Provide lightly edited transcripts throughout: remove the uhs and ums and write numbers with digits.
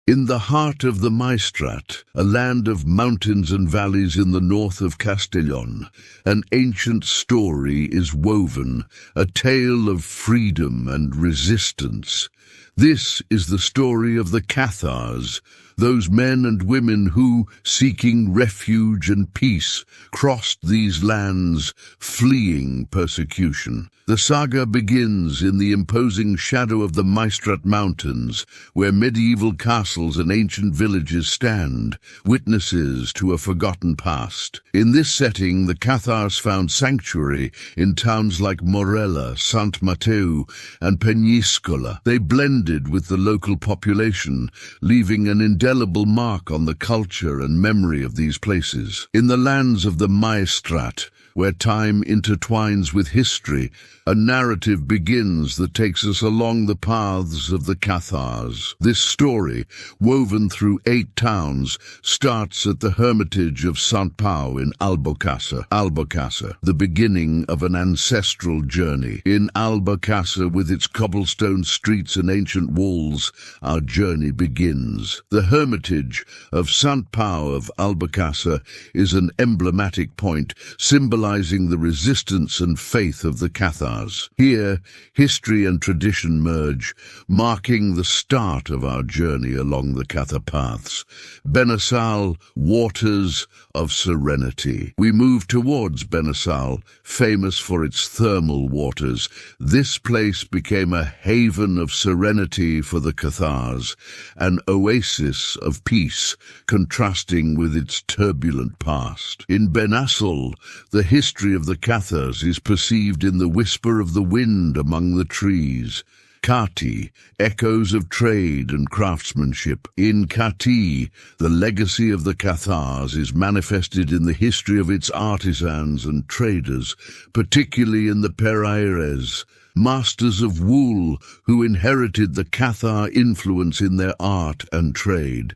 In the heart of the Maestrat, a land of mountains and valleys in the north of Castellón, an ancient story is woven, a tale of freedom and resistance. This is the story of the Cathars, those men and women who, seeking refuge and peace, crossed these lands, fleeing persecution. The saga begins in the imposing shadow of the Maestrat Mountains, where medieval castles and ancient villages stand, witnesses to a forgotten past. In this setting, the Cathars found sanctuary in towns like Morella, Sant Pau, and Peñíscola. They blended with the local population, leaving an indelible mark on the culture and memory of these places. In the lands of the Maestrat, where time intertwines with history, a narrative begins that takes us along the paths of the Cathars. This story, woven through 8 towns, starts at the hermitage of Sant Pau in Albocàsser, the beginning of an ancestral journey. In Albocàsser, with its cobblestone streets and ancient walls, our journey begins. The hermitage of Sant Pau of Albocàsser is an emblematic point, symbolizing the resistance and faith of the Cathars. Here, history and tradition merge, marking the start of our journey along the Cathar paths. Benassal, waters of serenity. We move towards Benassal, famous for its thermal waters. This place became a haven of serenity for the Cathars, an oasis of peace, contrasting with its turbulent past. In Benassal, the history of the Cathars is perceived in the whisper of the wind among the trees. Kati, echoes of trade and craftsmanship. In Kati, the legacy of the Cathars is manifested in the history of its artisans and traders, particularly in the Pereires, masters of wool who inherited the Cathar influence in their art and trade.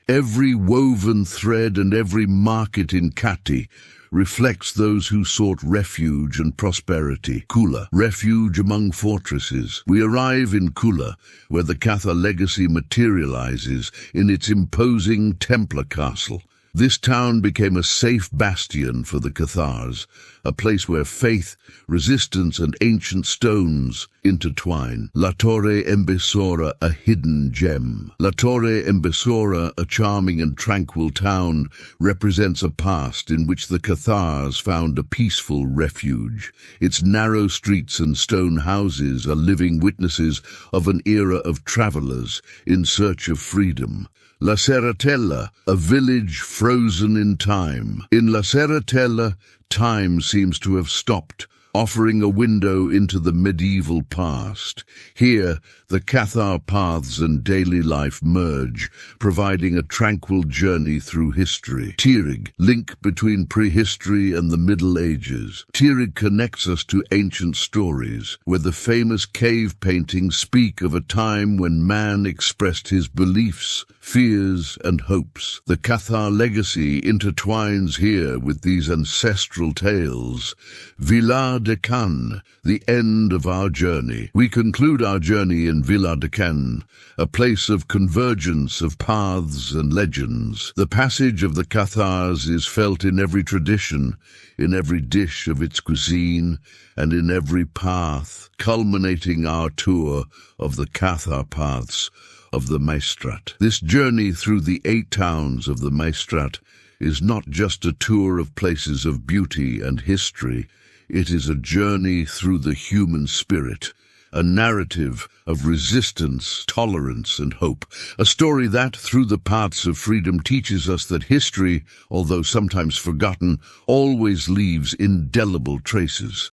Every woven thread and every market in Kati reflects those who sought refuge and prosperity. Culla, refuge among fortresses. We arrive in Culla, where the Cathar legacy materializes in its imposing Templar castle. This town became a safe bastion for the Cathars, a place where faith, resistance, and ancient stones intertwine. La Torre Embisora, a hidden gem. La Torre Embisora, a charming and tranquil town, represents a past in which the Cathars found a peaceful refuge. Its narrow streets and stone houses are living witnesses of an era of travelers in search of freedom. La Serratella, a village frozen in time. In La Serratella, time seems to have stopped, offering a window into the medieval past. Here, the Cathar paths and daily life merge, providing a tranquil journey through history. Tírig, link between prehistory and the Middle Ages. Tírig connects us to ancient stories, where the famous cave paintings speak of a time when man expressed his beliefs, fears, and hopes. The Cathar legacy intertwines here with these ancestral tales. Vilar de Canes, the end of our journey. We conclude our journey in Vilar de Canes, a place of convergence of paths and legends. The passage of the Cathars is felt in every tradition, in every dish of its cuisine, and in every path, culminating our tour of the Cathar paths of the Maestrat. This journey through the 8 towns of the Maestrat is not just a tour of places of beauty and history. It is a journey through the human spirit, a narrative of resistance, tolerance, and hope. A story that, through the paths of freedom, teaches us that history, although sometimes forgotten, always leaves indelible traces.